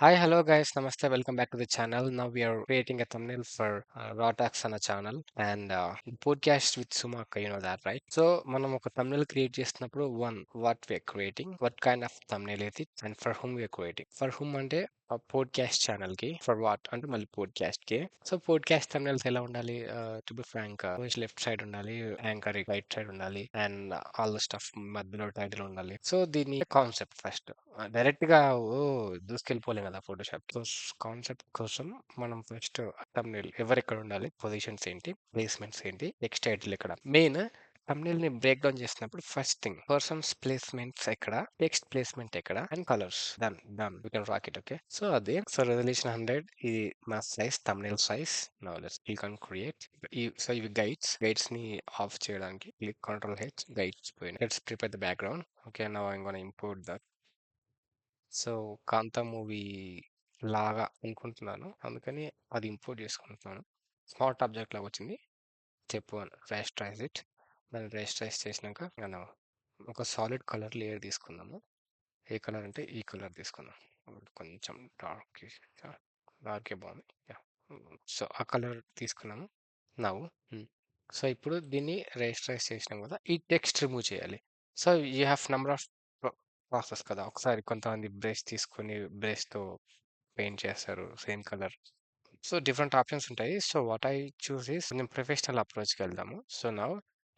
Hi, hello guys, namaste, welcome back to the channel. Now we are creating a thumbnail for Raw Talks on a channel and podcast with Sumaka, you know that, right? So మనం ఒక thumbnail create చేసినప్పుడు what we are creating, what kind of thumbnail is it, and for whom we are creating. For whom అంటే ఆ podcast channel కి, for what అంటే మళ్ళీ podcast కి. So podcast thumbnails ఎలా ఉండాలి? To be frank, left side ఉండాలి, anchor right side ఉండాలి, అండ్ ఆల్ ద స్టఫ్ మధ్యలో టైటిల్ ఉండాలి. సో దీని కాన్సెప్ట్ ఫస్ట్ డైరెక్ట్ గా దూసుకెళ్ళిపోలేం కదా ఫోటోషాప్. సో కాన్సెప్ట్ కోసం మనం ఫస్ట్ thumbnail ఎవరెక్కడ ఉండాలి, పొజిషన్స్ ఏంటి, ప్లేస్మెంట్స్ ఏంటి, నెక్స్ట్ టైటిల్ ఎక్కడ, మెయిన్ thumbnail ని బ్రేక్ డౌన్ చేసినప్పుడు ఫస్ట్ థింగ్ పర్సన్స్ ప్లేస్మెంట్స్ ఎక్కడ, టెక్స్ట్ ప్లేస్మెంట్ ఎక్కడ, and colours. Done you can rock it. Okay, so అది సో రెజల్యూషన్ 100 ఇది మా size, thumbnail size. Now let's click on create. So ఇవి guides ని off చేయడానికి క్లిక్ కంట్రోల్ హెచ్, గైడ్స్ పోయినాయి. Let's prepare the background. Okay, now I'm gonna import that. So Kaantha movie లాగా అనుకుంటున్నాను, అందుకని అది ఇంపోర్ట్ చేసుకుంటున్నాను. స్మార్ట్ ఆబ్జెక్ట్ లాగా వచ్చింది. Step 1 rasterize it. దాన్ని రేస్టరైజ్ చేసినాక మనం ఒక సాలిడ్ కలర్ లేయర్ తీసుకుందాము. ఏ కలర్ అంటే ఈ కలర్ తీసుకుందాం. కొంచెం డార్క్, డార్కే బాగుంది. యా, సో ఆ కలర్ తీసుకున్నాము. నవ్వు సో ఇప్పుడు దీన్ని రేస్టరైజ్ చేసినాం కదా, ఈ టెక్స్ట్ రిమూవ్ చేయాలి. So you have number of process కదా. ఒకసారి కొంతమంది బ్రష్ తీసుకొని బ్రష్తో పెయింట్ చేస్తారు same colour. So different options ఉంటాయి. So what I choose is కొంచెం ప్రొఫెషనల్ అప్రోచ్కి వెళ్దాము. సో నౌ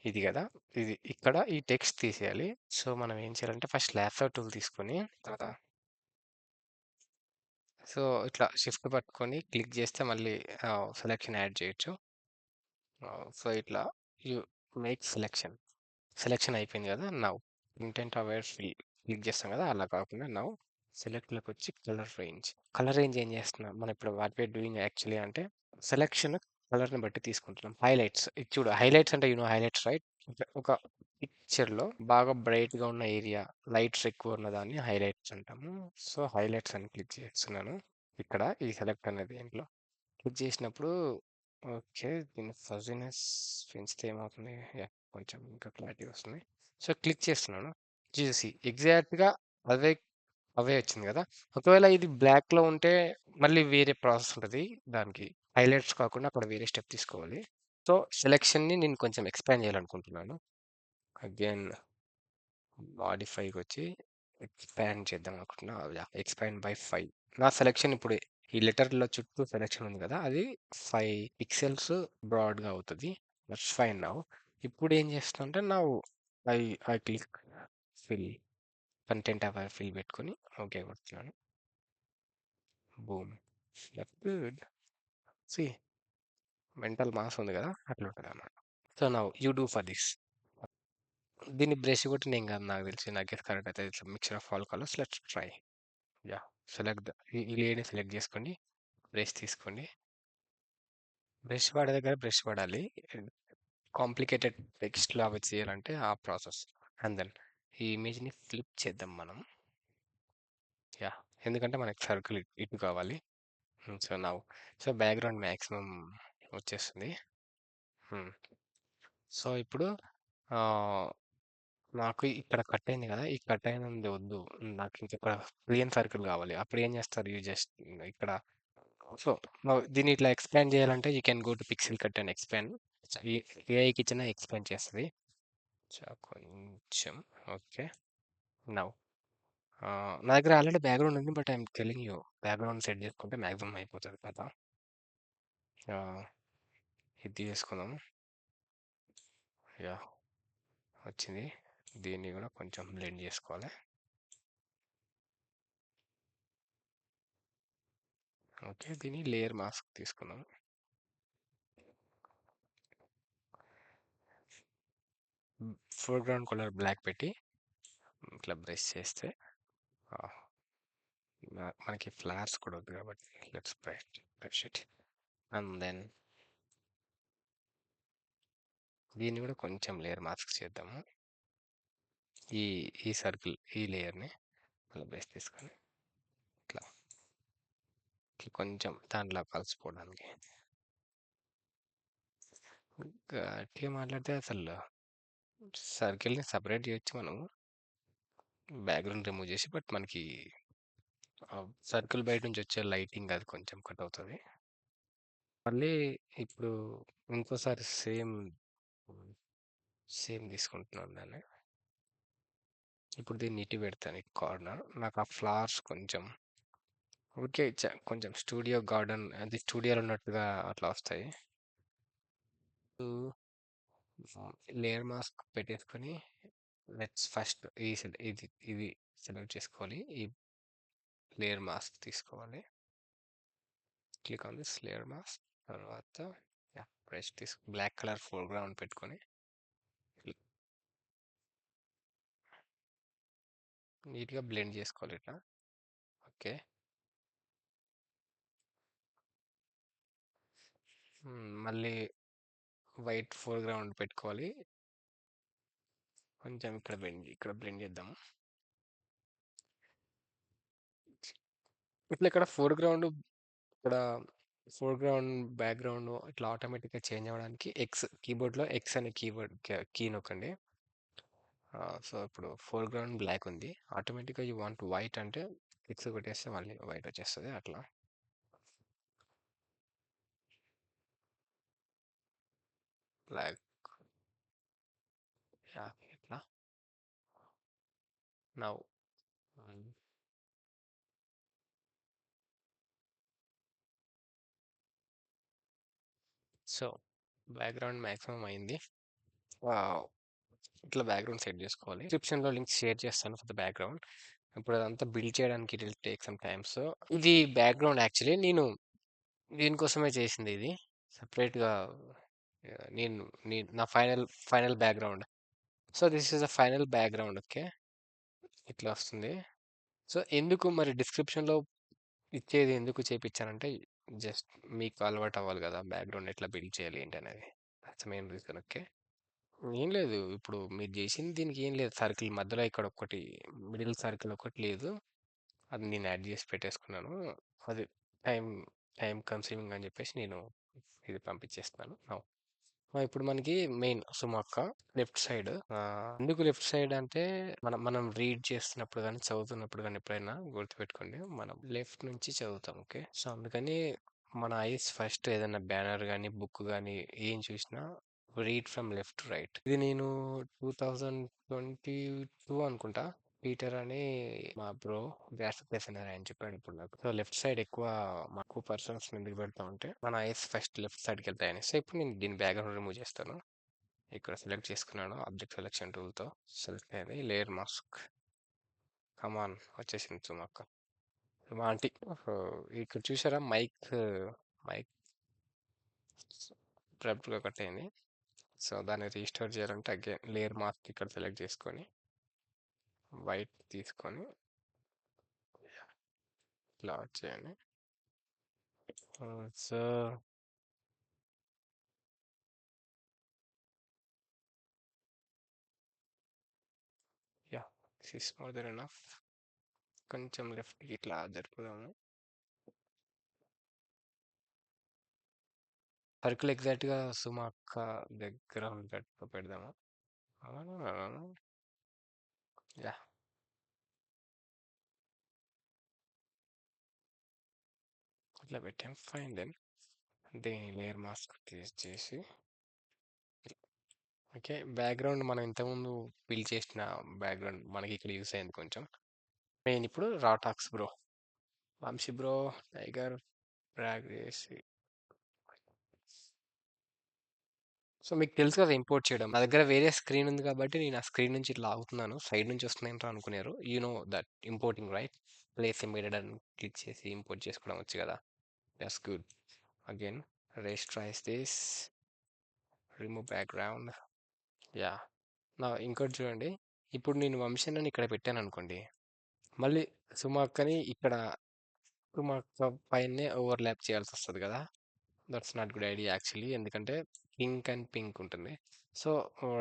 ఇది కదా, ఇది ఇక్కడ ఈ టెక్స్ట్ తీసేయాలి. సో మనం ఏం చేయాలంటే ఫస్ట్ లాసో టూల్ తీసుకొని తర్వాత సో ఇట్లా షిఫ్ట్ పట్టుకొని క్లిక్ చేస్తే మళ్ళీ సెలెక్షన్ యాడ్ చేయొచ్చు. సో ఇట్లా యూ మేక్ సెలెక్షన్ అయిపోయింది కదా. నవ్ ఇంటెంట్ అవేర్ క్లిక్ చేస్తాం కదా, అలా కాకుండా నవ్ సెలెక్ట్లోకి వచ్చి కలర్ రేంజ్ ఏం చేస్తున్నాం మనం ఇప్పుడు, వాట్ వీఆర్ డూయింగ్ యాక్చువల్లీ అంటే సెలెక్షన్ కలర్ని బట్టి తీసుకుంటున్నాం. హైలైట్స్ ఇది చూడు, హైలైట్స్ అంటే హైలైట్స్ రైట్. ఒక పిక్చర్లో బాగా బ్రైట్గా ఉన్న ఏరియా, లైట్స్ ఎక్కువ ఉన్న దాన్ని హైలైట్స్ అంటాము. సో హైలైట్స్ అని క్లిక్ చేస్తున్నాను ఇక్కడ ఈ సెలెక్ట్ అనేది దీంట్లో క్లిక్ చేసినప్పుడు. ఓకే, దీని ఫజీనెస్ పెంచితే ఏమవుతుంది? యా, కొంచెం ఇంకా క్లారిటీ వస్తుంది. సో క్లిక్ చేస్తున్నాను, చూసి ఎగ్జాక్ట్గా అవే అవే వచ్చింది కదా. ఒకవేళ ఇది బ్లాక్లో ఉంటే మళ్ళీ వేరే ప్రాసెస్ ఉంటుంది దానికి. హైలైట్స్ కాకుండా అక్కడ వేరే స్టెప్ తీసుకోవాలి. సో సెలెక్షన్ని నేను కొంచెం ఎక్స్పాండ్ చేయాలనుకుంటున్నాను. అగైన్ మాడిఫైకి వచ్చి ఎక్స్పాండ్ చేద్దాం అనుకుంటున్నా. Expand by 5. నా సెలెక్షన్ ఇప్పుడు ఈ లెటర్లో చుట్టూ సెలెక్షన్ ఉంది కదా, అది 5 పిక్సెల్స్ బ్రాడ్గా అవుతుంది. That's fine. నౌ ఇప్పుడు ఏం చేస్తున్నా అంటే నా I I click fill, content aware fill పెట్టుకొని ఓకే కొడుతున్నాను. Boom, good. సి మెంటల్ మాస్ ఉంది కదా, అట్లా ఉంటుంది అన్నమాట. So now you do for this. దీన్ని బ్రష్ కొట్టి నేను కాదు, నాకు తెలిసి నాకు కరెక్ట్ అయితే it's mixture of all colours. Let's try. Yeah, select ఈ లేయర్ని సెలెక్ట్ చేసుకోండి, బ్రష్ తీసుకోండి. బ్రష్ వాడే దగ్గర బ్రష్ వాడాలి. కాంప్లికేటెడ్ టెక్స్ట్లో అవి చేయాలంటే ఆ ప్రాసెస్. అండ్ దెన్ ఈ ఇమేజ్ని ఫ్లిప్ చేద్దాం మనం. యా, ఎందుకంటే మనకి సర్కిల్ ఇటు కావాలి. సో నవ్వు సో బ్యాక్గ్రౌండ్ మ్యాక్సిమం వచ్చేస్తుంది. సో ఇప్పుడు ఆ, నాకు ఇక్కడ కట్ అయింది కదా, ఈ కట్ అయినది వద్దు, నాకు ఇంకెక్కడ ప్లేన్ సర్కిల్ కావాలి. అప్పుడు ఏం చేస్తారు? యూ జస్ట్ ఇక్కడ. సో దీన్ని ఇట్లా ఎక్స్పాండ్ చేయాలంటే you can go to pixel cut and expand. ఏఐకి ఇచ్చిన ఎక్స్పాండ్ చేస్తుంది. సో కొంచెం ఓకే. నవ్ నా దగ్గర ఆల్రెడీ బ్యాక్గ్రౌండ్ ఉంది, but I'm telling you background set చేసుకుంటే మ్యాక్సిమం అయిపోతుంది కదా. ఇది చేసుకుందాము. యా, వచ్చింది. దీన్ని కూడా కొంచెం బ్లెండ్ చేసుకోవాలి. ఓకే, దీన్ని లేయర్ మాస్క్ తీసుకుందాం. ఫోర్గ్రౌండ్ కలర్ బ్లాక్ పెట్టి ఇట్లా బ్రష్ చేస్తే మనకి ఫ్లవర్స్ కూడా వద్దు కాబట్టి let's brush it. And then దీన్ని కూడా కొంచెం లేయర్ మాస్క్ చేద్దాము. ఈ ఈ సర్కిల్ ఈ లేయర్ని అలా బ్రష్ తీసుకొని ఇట్లా కొంచెం దాంట్లో కలిసిపోవడానికి. గట్టిగా మాట్లాడితే అసలు సర్కిల్ని సపరేట్ చేయొచ్చు మనం, బ్యాక్గ్రౌండ్ రిమూవ్ చేసి. బట్ మనకి సర్కిల్ బయట నుంచి వచ్చే లైటింగ్ అది కొంచెం కట్ అవుతది. మళ్ళీ ఇప్పుడు ఇంకోసారి సేమ్ తీసుకుంటున్నాను దాన్ని. ఇప్పుడు దీన్ని ఇటు పెడతాను, ఈ కార్నర్. నాకు ఆ ఫ్లవర్స్ కొంచెం ఓకే. కొంచెం స్టూడియో గార్డెన్ అది స్టూడియోలో ఉన్నట్టుగా అట్లా వస్తాయి. లేయర్ మాస్క్ పెట్టేసుకొని లెట్స్ ఫస్ట్ ఇది సెలెక్ట్ చేసుకోవాలి. ఈ లేయర్ మాస్క్ తీసుకోవాలి. Click on this layer mask. తర్వాత బ్రష్ బ్లాక్ కలర్ ఫోర్గ్రౌండ్ పెట్టుకొని నీట్గా బ్లెండ్ చేసుకోవాలి ఇట్లా. ఓకే. మళ్ళీ వైట్ ఫోర్గ్రౌండ్ పెట్టుకోవాలి. కొంచెం ఇక్కడ బ్లెండ్ చేద్దాము. ఇక్కడ ఇక్కడ ఫోర్గ్రౌండ్ బ్యాక్గ్రౌండ్ ఇట్లా ఆటోమేటిక్గా చేంజ్ అవ్వడానికి కీబోర్డ్లో ఎక్స్ అనే కీ నొక్కండి. సో ఇప్పుడు ఫోర్గ్రౌండ్ బ్లాక్ ఉంది, ఆటోమేటిక్గా యూ వాంట్ వైట్ అంటే ఎక్స్ కొట్టేస్తే మళ్ళీ వైట్ వచ్చేస్తుంది అట్లా. బ్లాక్ ఇట్లా. నౌ సో బ్యాక్గ్రౌండ్ మ్యాక్సిమం అయింది. ఇట్లా బ్యాక్గ్రౌండ్ సెట్ చేసుకోవాలి. డిస్క్రిప్షన్లో లింక్ షేర్ చేస్తాను ఫర్ ద బ్యాక్గ్రౌండ్. ఇప్పుడు అదంతా బిల్డ్ చేయడానికి it will take some time. So ఇది బ్యాక్గ్రౌండ్ యాక్చువల్లీ నేను దీనికోసమే చేసింది ఇది సపరేట్గా. నేను నా final background. So this is the final background. Okay, ఇట్లా వస్తుంది. సో ఎందుకు మరి డిస్క్రిప్షన్లో ఇచ్చేది ఎందుకు చేపించానంటే జస్ట్ మీకు అలవాటు అవ్వాలి కదా బ్యాక్గ్రౌండ్ ఎట్లా బిల్డ్ చేయాలి ఏంటి అనేది. That's main reason. ఓకే. ఏం లేదు, ఇప్పుడు మీరు చేసింది దీనికి ఏం లేదు. సర్కిల్ మధ్యలో ఇక్కడ ఒకటి మిడిల్ సర్కిల్ ఒకటి లేదు, అది నేను యాడ్ చేసి పెట్టేసుకున్నాను. అది టైం టైం కన్స్యూమింగ్ అని చెప్పేసి నేను ఇది పంపించేస్తున్నాను. ఇప్పుడు మనకి మెయిన్ సుమక్క లెఫ్ట్ సైడ్. ఎందుకు లెఫ్ట్ సైడ్ అంటే మనం రీడ్ చేస్తున్నప్పుడు కానీ చదువుతున్నప్పుడు కానీ ఎప్పుడైనా గుర్తుపెట్టుకోండి, మనం లెఫ్ట్ నుంచి చదువుతాం. ఓకే. సో అందుకని మన ఐస్ ఫస్ట్ ఏదైనా బ్యానర్ కానీ బుక్ కానీ ఏం చూసినా read from left to right. ఇది నేను 2022 అనుకుంటా, పీటర్ అని మా బ్రో గ్రాఫిక్ డిజైనర్ అని చెప్పాడు ఇప్పుడు నాకు. సో లెఫ్ట్ సైడ్ ఎక్కువ మాకు పర్సన్స్ ఎందుకు పెడతా ఉంటే మన ఐస్ ఫస్ట్ లెఫ్ట్ సైడ్కి వెళ్తాయని. సో ఇప్పుడు నేను దీని బ్యాక్గ్రౌండ్ రిమూవ్ చేస్తాను. ఇక్కడ సెలెక్ట్ చేసుకున్నాను ఆబ్జెక్ట్ సెలెక్షన్ టూల్తో. సెలెక్ట్ అయింది లేయర్ మాస్క్. కమాన్ వచ్చేసింది సుమాక. మా ఆంటీ ఇక్కడ చూసారా మైక్ మైక్ అబ్రప్ట్గా కట్ అయింది. సో దాన్ని రీస్టోర్ చేయాలంటే అగైన్ లేయర్ మాస్క్ ఇక్కడ సెలెక్ట్ చేసుకొని వైట్ తీసుకొని ఇలా వచ్చేయండి. So yeah, this is more than enough. కొంచెం లెఫ్ట్కి ఇట్లా జరుపుదాము. సర్కిల్ ఎగ్జాక్ట్గా సుమా అక్క దగ్గర ఉన్నట్టు పెడదాము. యా, ఇట్లా పెట్టాం. ఫైన్ దెన్ దీని లేయర్ మాస్క్ చేసి ఓకే. బ్యాక్గ్రౌండ్ మనం ఇంతకుముందు బిల్డ్ చేసిన బ్యాక్గ్రౌండ్ మనకి ఇక్కడ యూస్ అయింది కొంచెం. మెయిన్ ఇప్పుడు రాటాక్స్ bro, Vamshi bro, tiger drag చేసి. సో మీకు తెలుసు కదా ఇంపోర్ట్ చేయడం. నా దగ్గర వేరే స్క్రీన్ ఉంది కాబట్టి నేను ఆ స్క్రీన్ నుంచి ఇట్లా ఆగుతున్నాను. సైడ్ నుంచి వస్తున్నాయంటారు అనుకున్నారు. You know that importing right. Place immediate అని క్లిక్ చేసి ఇంపోర్ట్ చేసుకోవడం వచ్చు కదా. That's good. Again rasterize this, remove background. Yeah. నా ఇంకోటి చూడండి, ఇప్పుడు నేను వంశీని ఇక్కడ పెట్టాను అనుకోండి, మళ్ళీ సుమాక్కని ఇక్కడ సుమాక్క పైనే ఓవర్లాప్ చేయాల్సి వస్తుంది కదా. That's not good idea actually, ఎందుకంటే పింక్ అండ్ పింక్ ఉంటుంది. సో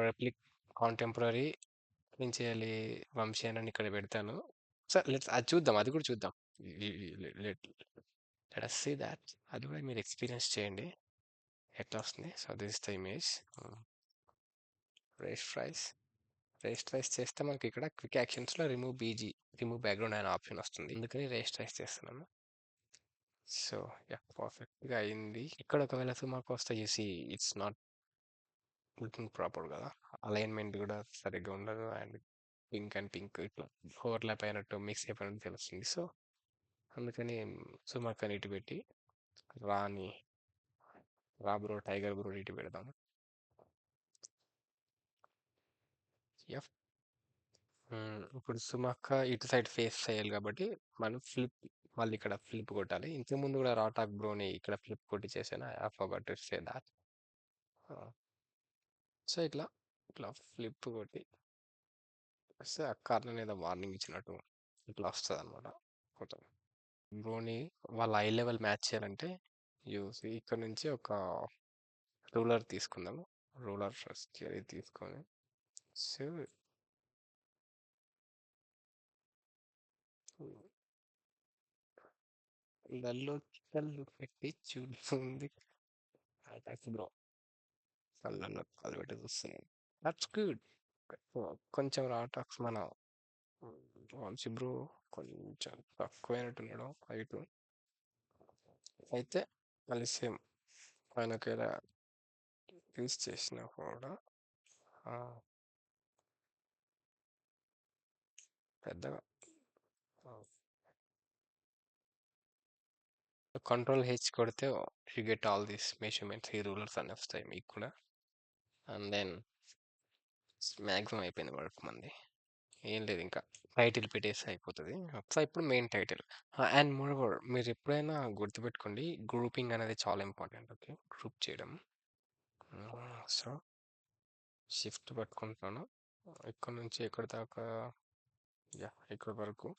రెప్లిక్ కాంటెంపరీ ఏం చేయాలి, వంశీ అని ఇక్కడ పెడతాను. సో అది చూద్దాం, అది కూడా చూద్దాం. Let let see that. అది కూడా మీరు ఎక్స్పీరియన్స్ చేయండి ఎట్లా వస్తుంది. So this the image rasterize. Rasterize చేస్తే మనకి ఇక్కడ క్విక్ యాక్షన్స్‌లో రిమూవ్ బ్యాక్‌గ్రౌండ్ అనే ఆప్షన్ వస్తుంది. అందుకని రేస్టరైజ్ చేస్తున్నాను. So, yeah! పర్ఫెక్ట్‌గా అయింది. ఇక్కడ ఒకవేళ సుమాకొస్తే you see it's not looking proper గదా! అలైన్‌మెంట్ గూడా సరిగ్గా ఉండదు. అండ్ పింక్ ఇట్లా ఓవర్‌లాప్ అయినట్టు, మిక్స్ అయిపోయినట్టు తెలుస్తుంది. సో, అందుకని సుమాకని ఇటు పెట్టి రాని 'రా బ్రో టైగర్ బ్రో' ఇటు పెడదాం. యెస్. ఇప్పుడు సుమక్క ఇటు సైడ్ ఫేస్ చేయాలి కాబట్టి మనం మళ్ళీ ఇక్కడ ఫ్లిప్ కొట్టాలి. ఇంతకుముందు కూడా రాటాక్ బ్రోని ఇక్కడ ఫ్లిప్ కొట్టి చేశాను. I forgot to say that. So ఇట్లా ఫ్లిప్ కొట్టి వస్తే ఆ కార్నర్ ఏదో వార్నింగ్ ఇచ్చినట్టు ఇట్లా వస్తుంది అనమాట. కొత్త బ్రోని వాళ్ళ ఐ లెవెల్ మ్యాచ్ చేయాలంటే ఇక్కడ నుంచి ఒక రూలర్ తీసుకుందాము. రూలర్ ఫస్ట్ అది తీసుకొని సో ఇళ్ళల్లో కళ్ళు పెట్టి చూస్తుంది అటాక్ బ్రో. కళ్ళల్లో కళ్ళు పెట్టి చూస్తున్నాను. That's good. కొంచెం రాటాక్స్ మన వంశీ బ్రో కొంచెం తక్కువైనట్టున్నాడు హైట్. అయితే మళ్ళీ సేమ్ ఆయనకి ఇలా యూస్ చేసినా కూడా పెద్దగా కంట్రోల్ హెచ్ కొడితే you get all these measurements ఈ రూలర్స్ అన్నీ వస్తాయి మీకు కూడా. అండ్ దెన్ మ్యాక్సిమం అయిపోయింది వర్క్ మంది. ఏం లేదు ఇంకా టైటిల్ పెట్టేసి అయిపోతుంది. సో ఇప్పుడు main title. And more over మీరు ఎప్పుడైనా గుర్తుపెట్టుకోండి, గ్రూపింగ్ అనేది చాలా ఇంపార్టెంట్. ఓకే, గ్రూప్ చేయడం. సో షిఫ్ట్ పట్టుకుంటున్నాను ఇక్కడ నుంచి ఎక్కడ దాకా, యా ఇక్కడ వరకు.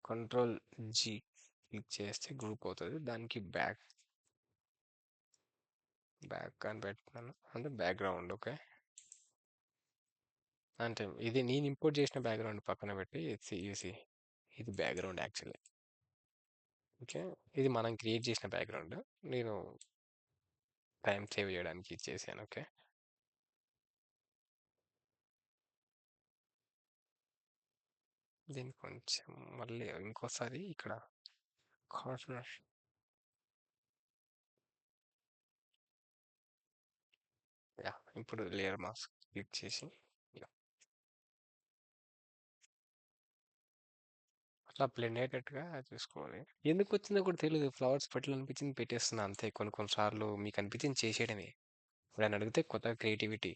కంట్రోల్ జీ క్లిక్ చేస్తే గ్రూప్ అవుతుంది. దానికి బ్యాక్ అని పెట్టుకున్నాను, అంటే బ్యాక్గ్రౌండ్. ఓకే, అంటే ఇది నేను ఇంపోర్ట్ చేసిన బ్యాక్గ్రౌండ్ పక్కన పెట్టి యూసి ఇది బ్యాక్గ్రౌండ్ యాక్చువల్లీ. ఓకే, ఇది మనం క్రియేట్ చేసిన బ్యాక్గ్రౌండ్. నేను టైం సేవ్ చేయడానికి ఇచ్చేసాను. ఓకే, దీన్ని కొంచెం మళ్ళీ ఇంకోసారి ఇక్కడ కార్నర్, యా ఇప్పుడు లేయర్ మాస్క్ క్లిక్ చేసి యా, అట్లా బ్లెండ్ అయ్యేటట్టుగా చూసుకోవాలి. ఎందుకు వచ్చిందో కూడా తెలియదు. ఫ్లవర్స్ పెట్టాలనిపించింది పెట్టేస్తున్నా అంతే. కొన్నిసార్లు మీకు అనిపించింది చేసేయడమే. ఇప్పుడు ఆయన అడిగితే కొత్త క్రియేటివిటీ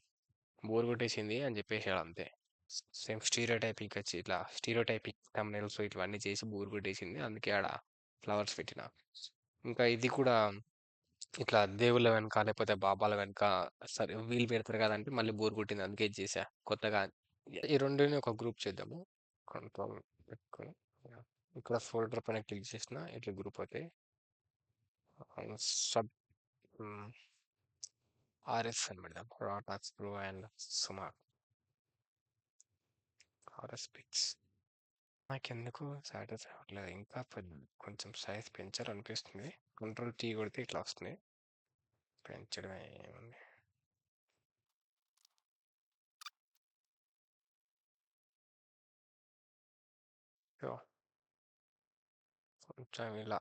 బోర్ కొట్టేసింది అని చెప్పేసాడు అంతే. సేమ్ స్టీరియోటైపింగ్ వచ్చి ఇట్లా స్టీరియోటైపింగ్ thumbnails ఇవన్నీ చేసి బోర్ కొట్టేసింది, అందుకే ఆడ ఫ్లవర్స్ పెట్టిన. ఇంకా ఇది కూడా ఇట్లా దేవుళ్ళ వెనక లేకపోతే బాబాల వెనక సరే వీలు పెడతారు కదంటే మళ్ళీ బోర్ కొట్టింది, అందుకే ఇది చేసా కొత్తగా. ఈ రెండుని ఒక గ్రూప్ చేద్దాము. కంట్రోల్ పెట్టుకొని yeah. ఇక్కడ ఫోల్డర్ పైన క్లిక్ చేసిన ఇట్లా గ్రూప్ అవుతాయి. సబ్ ఆర్ఎస్ అని పెడదాం. రాటాక్స్ ప్రో అండ్ సుమా ఆర్ఎస్ పిక్స్. నాకెందుకు సాటిస్ఫై అవ్వట్లేదు, ఇంకా కొంచెం సైజ్ పెంచాలనిపిస్తుంది. కంట్రోల్ టీ కొడితే ఇట్లా వస్తుంది. పెంచడమే ఏముంది. సో కొంచెం ఇలా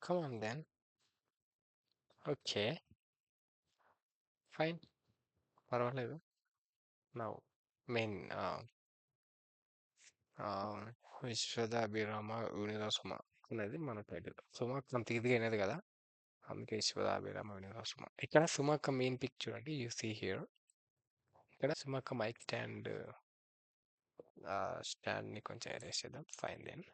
కమాన్ దెన్. ఓకే, ఫైన్, పర్వాలేదు. నౌ మెయిన్ విశ్వదాభిరామ వినోద సుమ అనేది మన టైటిల్. సుమ అంత ఇదిగా అయినది కదా, అందుకే విశ్వదాభిరామ వినోద సుమ. ఇక్కడ సుమక్క మెయిన్ పిక్ చూడండి, యూ సీ హియర్. ఇక్కడ సుమక్క మైక్ స్టాండ్ ని కొంచెం ఎరేస్ చేద్దాం. ఫైన్ దెన్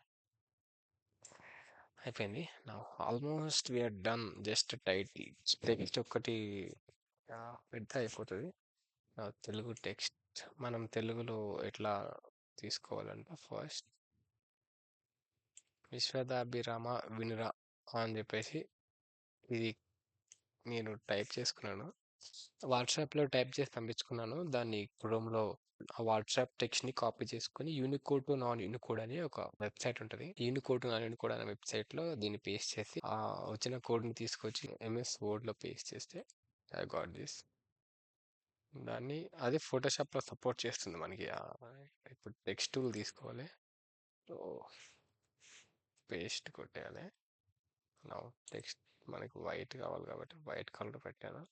అయిపోయింది. నా almost we're done. Just title text ఒక్కటి పెడితే అయిపోతుంది. తెలుగు టెక్స్ట్ మనం తెలుగులో ఎట్లా తీసుకోవాలంటే ఫస్ట్ విశ్వదాభిరామ వినుర అని చెప్పేసి ఇది నేను టైప్ చేసుకున్నాను. వాట్సాప్లో టైప్ చేసి పంపించుకున్నాను. దాన్ని క్రోమ్లో ఆ వాట్సాప్ టెక్స్ట్ని కాపీ చేసుకొని యూనికోడ్ టు నాన్ యూనికోడ్ అని ఒక వెబ్సైట్ ఉంటుంది. యూనికోడ్ టు నాన్ యూనికోడ్ అనే వెబ్సైట్లో దీన్ని పేస్ట్ చేసి ఆ వచ్చిన కోడ్ని తీసుకొచ్చి ఎంఎస్ వర్డ్లో పేస్ట్ చేస్తే ఐ గాట్ దిస్. దాన్ని అది ఫోటోషాప్‌లో సపోర్ట్ చేస్తుంది మనకి. ఇప్పుడు టెక్స్ట్ టూల్ తీసుకోవాలి. సో, పేస్ట్ కొట్టేయాలి. నౌ టెక్స్ట్ మనకి వైట్ కావాలి కాబట్టి వైట్ కలర్ పెట్టాను.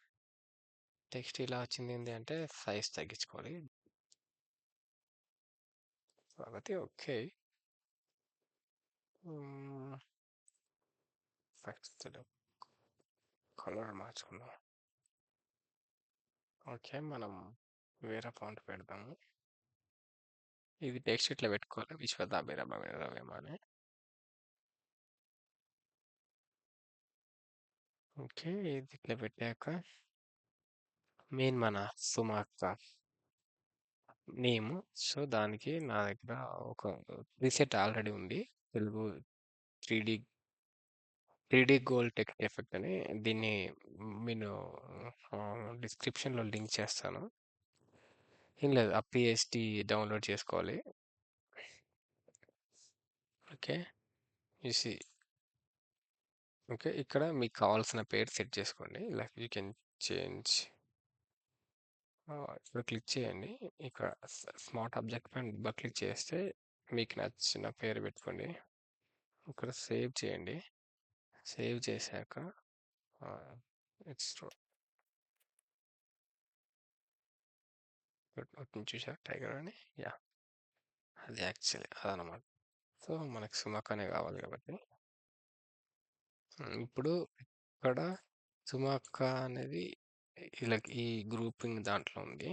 టెక్స్ట్ ఇలా వచ్చింది ఏంటి అంటే సైజ్ తగ్గించుకోవాలి. కాబట్టి ఓకే. ఫస్ట్ కలర్ మార్చుకుందాం. ఓకే, మనం వేరే ఫాంట్ పెడదాము. ఇది టెక్స్ట్ ఇట్లా పెట్టుకోవాలి, విశ్వదాభిరామ వినరవేమ అని. ఓకే, ఇది ఇట్లా పెట్టాక మెయిన్ మన సుమ అక్క నేమ్. సో దానికి నా దగ్గర ఒక ప్రీసెట్ ఆల్రెడీ ఉంది. Telugu three D 3D gold text effect అని. దీన్ని నేను డిస్క్రిప్షన్లో లింక్ చేస్తాను. ఏం లేదు, ఆ పిఎస్టి డౌన్లోడ్ చేసుకోవాలి. Okay, you see. ఓకే, ఇక్కడ మీకు కావాల్సిన పేరు సెట్ చేసుకోండి. Like you can change. ఇప్పుడు క్లిక్ చేయండి. ఇక్కడ స్మార్ట్ ఆబ్జెక్ట్ పైన డబుల్ క్లిక్ చేస్తే మీకు నచ్చిన పేరు పెట్టుకోండి. ఇక్కడ సేవ్ చేయండి. సేవ్ చేశాక ఇట్స్ చూసా టైగర్ అని. యా, అది యాక్చువల్లీ అదనమాట. సో మనకు సుమక్కనే కావాలి కాబట్టి ఇప్పుడు ఇక్కడ సుమక్క అనేది ఇలా ఈ గ్రూపింగ్ దాంట్లో ఉంది.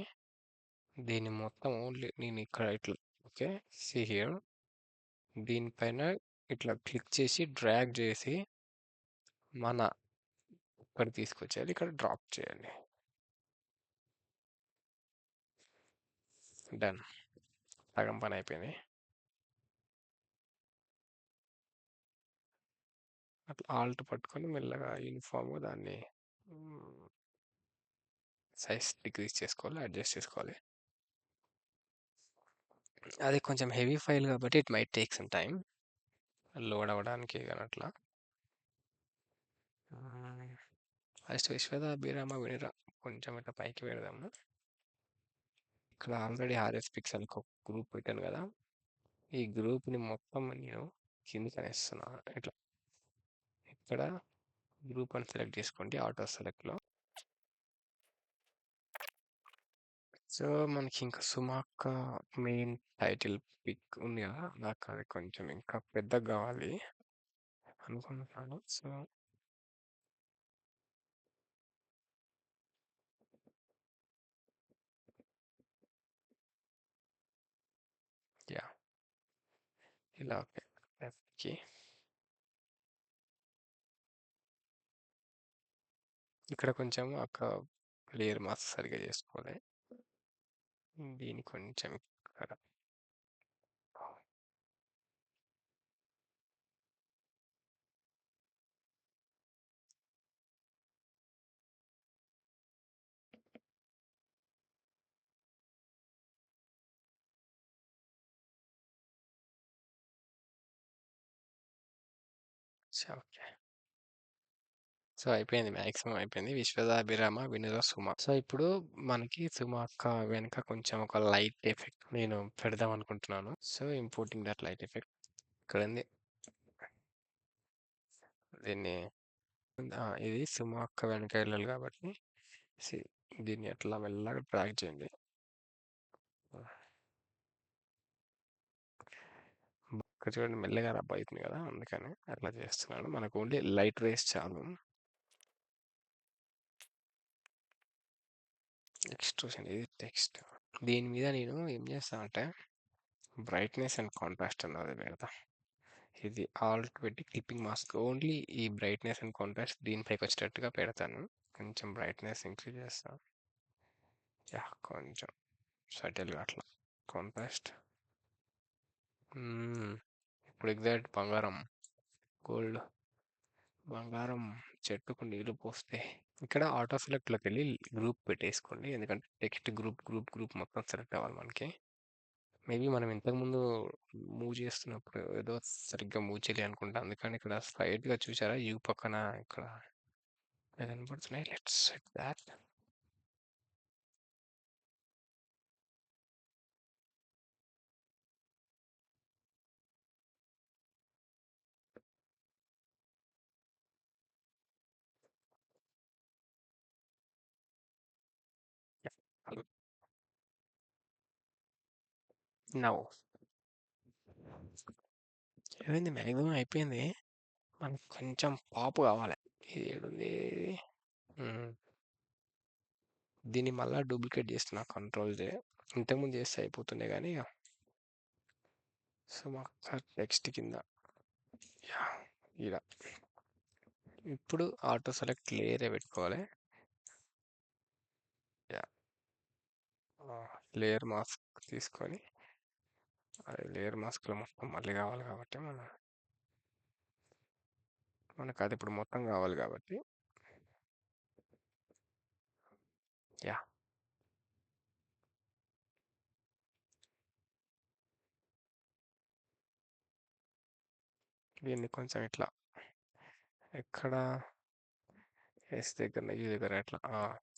దీన్ని మొత్తం ఓన్లీ నేను ఇక్కడ ఇట్లా ఓకే సి హియర్ దీనిపైన ఇట్లా క్లిక్ చేసి డ్రాగ్ చేసి మన ఇక్కడ తీసుకొచ్చేది, ఇక్కడ డ్రాప్ చేయండి. డన్, సగం పని అయిపోయింది. అట్లా ఆల్ట్ పట్టుకొని మెల్లగా యూనిఫామ్గా దాన్ని సైజ్ డిక్రీజ్ చేసుకోవాలి, అడ్జస్ట్ చేసుకోవాలి. అది కొంచెం హెవీ ఫైల్ కాబట్టి it might take some time load అవ్వడానికి కానీ అట్లా. ఫస్ట్ విశ్వదాభిరామ వినిరా కొంచెం ఇట్లా పైకి పెడదాము. ఇక్కడ ఆల్రెడీ ఆర్ఎస్ పిక్సెల్ గ్రూప్ పెట్టాను కదా, ఈ గ్రూప్ని మొత్తం నేను కిందికి అనేస్తున్నా. ఇట్లా ఇక్కడ గ్రూప్ అని సెలెక్ట్ చేసుకోండి ఆటో సెలెక్ట్లో. సో మనకి ఇంకా సుమాక్క మెయిన్ టైటిల్ పిక్ ఉంది కదా, నాకు అది కొంచెం ఇంకా పెద్దగా కావాలి అనుకుంటున్నాను. సో యా, ఇలా ఓకే. ఎఫ్కి ఇక్కడ కొంచెం ఒక లేయర్ మాస్క్ సరిగా చేసుకోవాలి. దీని కొంచెం ఇక్కడ ఓకే. సో అయిపోయింది, మ్యాక్సిమం అయిపోయింది. విశ్వదాభిరామ వినుర సుమ. సో ఇప్పుడు మనకి సుమ అక్క వెనక కొంచెం ఒక లైట్ ఎఫెక్ట్ నేను పెడదాం అనుకుంటున్నాను. So importing that light effect ఇక్కడ ఉంది. దీన్ని ఇది సుమ అక్క వెనక వెళ్ళాలి కాబట్టి దీన్ని ఎట్లా మెల్లగా ట్రాక్ చేయండి. ఇక్కడ చూడండి మెల్లగా రబ్ అవుతుంది కదా, అందుకని అట్లా చేస్తున్నాను. మనకు ఓన్లీ లైట్ రేస్ చాలు. ఎక్స్ట్రూషన్ ఇది టెక్స్ట్. దీని మీద నేను ఏం చేస్తాను అంటే బ్రైట్నెస్ అండ్ కాంట్రాస్ట్ అన్నది పెడతా. ఇది ఆల్ట్ పెట్టి క్లిప్పింగ్ మాస్క్ ఓన్లీ ఈ బ్రైట్నెస్ అండ్ కాంట్రాస్ట్ దీనిపైకి వచ్చేటట్టుగా పెడతాను. కొంచెం బ్రైట్నెస్ ఇంక్రీజ్ చేస్తాను. యా, కొంచెం సటిల్గా అట్లా కాంట్రాస్ట్. ఇప్పుడు ఎగ్జాక్ట్ బంగారం గోల్డ్ బంగారం చెట్టుకు నీళ్లు పోస్తే. ఇక్కడ ఆటో సెలెక్ట్లోకి వెళ్ళి గ్రూప్ పెట్టేసుకోండి, ఎందుకంటే టెక్స్ట్ గ్రూప్ గ్రూప్ గ్రూప్ మొత్తం సెలెక్ట్ అవ్వాలి మనకి. మేబీ మనం ఇంతకుముందు మూవ్ చేస్తున్నప్పుడు ఏదో సరిగ్గా మూవ్ చేయలే అనుకుంటా, అందుకని ఇక్కడ స్ట్రైట్గా చూసారా యూ పక్కన ఇక్కడ కనబడుతున్నాయి. Let's set that. నౌ ఏమైంది? మ్యాక్సిమం అయిపోయింది. మనకు కొంచెం పాపు కావాలి. ఇది ఏడుంది? హ్మ్. దీన్ని మళ్ళా డూప్లికేట్ చేస్తున్నా కంట్రోల్ జే. ఇంతకుముందు చేస్తే అయిపోతుండే కానీ సో మా టెక్స్ట్ కింద యా ఈడ ఇప్పుడు ఆటో సెలెక్ట్ లేయరే పెట్టుకోవాలి. యా లేయర్ మాస్క్ తీసుకొని అది లేయర్ మాస్క్లో మొత్తం మళ్ళీ కావాలి కాబట్టి మనకు అది ఇప్పుడు మొత్తం కావాలి కాబట్టి యా దీన్ని కొంచెం ఇట్లా ఎక్కడ ఎస్ దగ్గర ఈ దగ్గర ఇట్లా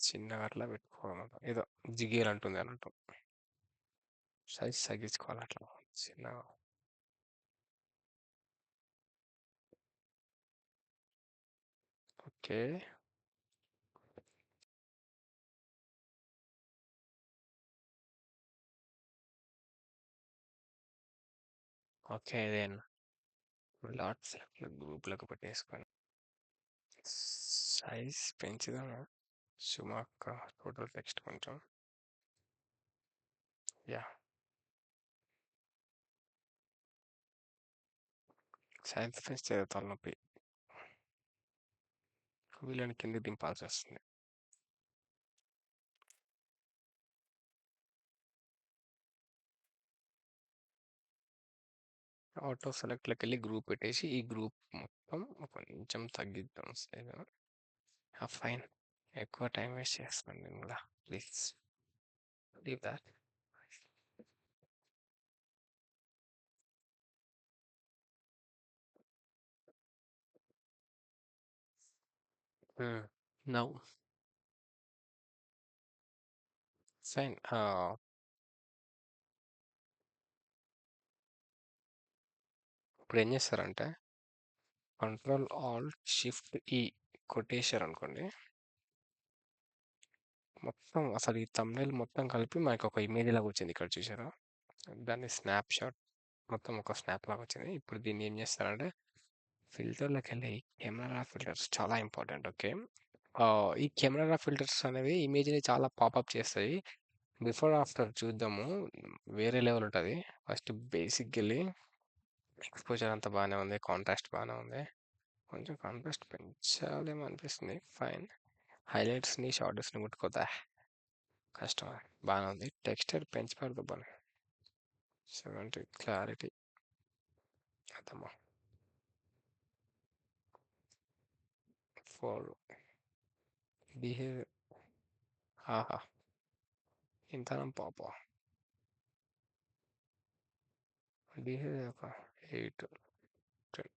చిన్నగా అట్లా పెట్టుకోవాలన్నమాట. ఏదో జిగేల్ అంటుంది అన్నట్టు సైజ్ తగ్గించుకోవాలి అట్లా చిన్నగా. Okay okay then lot select గ్రూప్లకు పెట్టేసుకొని సైజ్ పెంచుదాము. సుమాక్క టోటల్ టెక్స్ట్ కొంచెం యా సైజ్ పెంచితే తలనొప్పి. వీళ్ళని కింద దింపాల్సి వస్తుంది. ఆటో సెలెక్ట్లోకి వెళ్ళి గ్రూప్ పెట్టేసి ఈ గ్రూప్ మొత్తం కొంచెం తగ్గిద్దాం సైజ్. ఫైన్. ఎక్కువ టైం వేస్ట్ చేస్తాను నేను కూడా. Please leave that. Now fine. ఇప్పుడు ఏం చేస్తారంటే కంట్రోల్ ఆల్ట్ షిఫ్ట్ ఈ కొట్టేశారు అనుకోండి, మొత్తం అసలు ఈ thumbnail మొత్తం కలిపి మనకు ఒక ఇమేజ్ లాగా వచ్చింది. ఇక్కడ చూసారా? దాన్ని స్నాప్ షాట్ మొత్తం ఒక స్నాప్ లాగా వచ్చింది. ఇప్పుడు దీన్ని ఏం చేస్తారంటే ఫిల్టర్లోకి వెళ్ళి కెమెరా ఫిల్టర్స్ చాలా ఇంపార్టెంట్. ఓకే, ఈ కెమెరా ఫిల్టర్స్ అనేవి ఇమేజ్ని చాలా పాపప్ చేస్తాయి. బిఫోర్ ఆఫ్టర్ చూద్దాము. వేరే లెవెల్ ఉంటుంది. ఫస్ట్ బేసిక్ వెళ్ళి ఎక్స్పోజర్ అంతా బాగానే ఉంది, కాంట్రాస్ట్ బాగానే ఉంది. కొంచెం కాంట్రాస్ట్ పెంచాలేమో అనిపిస్తుంది. ఫైన్. హైలైట్స్ని షార్ట్స్ని ముట్టుకోదా కష్టం. బాగానే ఉంది. టెక్స్చర్ పెంచి పెడతా. 70 క్లారిటీ అదమ్మా. 4 బిహేవ్. ఆహా, ఇంతనం పాప. బిహేవ్ ఒక 8 10.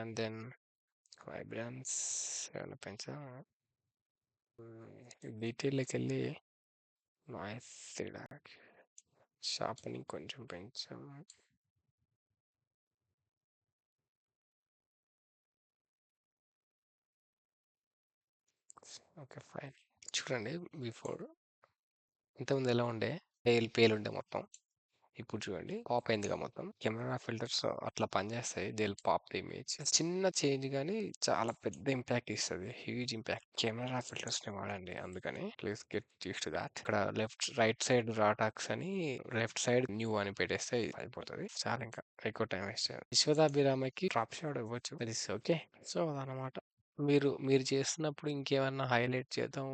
అండ్ దెన్ వైబ్రాన్స్ ఏమైనా పెంచా. డీటెయిల్లోకి వెళ్ళి నాయిస్ తీయడానికి షార్పనింగ్ కొంచెం పెంచాం. Okay fine. చూడండి, బిఫోర్ ఇంతకుముందు ఎలా ఉండే, పేలు ఉండే మొత్తం. ఇప్పుడు చూడండి పాప్ అయిందిగా మొత్తం. కెమెరా ఫిల్టర్స్ అట్లా పనిచేస్తాయి. They pop the image. చిన్న చేంజ్ కానీ చాలా పెద్ద ఇంపాక్ట్ ఇస్తుంది. Huge impact. కెమెరా ఫిల్టర్స్ ని వాడండి. అందుకని please get use to that. ఇక్కడ లెఫ్ట్ రైట్ సైడ్ రాటాక్స్ అని, లెఫ్ట్ సైడ్ న్యూ అని పెట్టేస్తే అయిపోతుంది. చాలా ఇంకా ఎక్కువ టైం వేస్ట్ చేయాలి. విశ్వదాభిరామకి డ్రాప్ షాట్ ఇవ్వచ్చు. అది ఓకే. సో అదనమాట. మీరు మీరు చేస్తున్నప్పుడు ఇంకేమన్నా హైలైట్ చేద్దాం,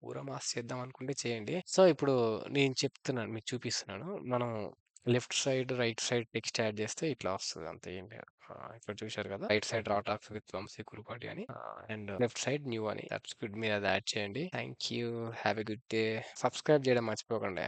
ఊర మాస్ చేద్దాం అనుకుంటే చేయండి. సో ఇప్పుడు నేను చెప్తున్నాను, మీకు చూపిస్తున్నాను. మనం left side right side text add చేస్తే ఇట్లా వస్తుంది. అంతే, ఏం లేదు. ఇక్కడ చూశారు కదా, right side రాటాక్స్ with Vamsi Kurupati అని, అండ్ లెఫ్ట్ సైడ్ న్యూ అని. That's good. మీరు అది యాడ్ చేయండి. Thank you. Have a good day. Subscribe చేయడం మర్చిపోకండి.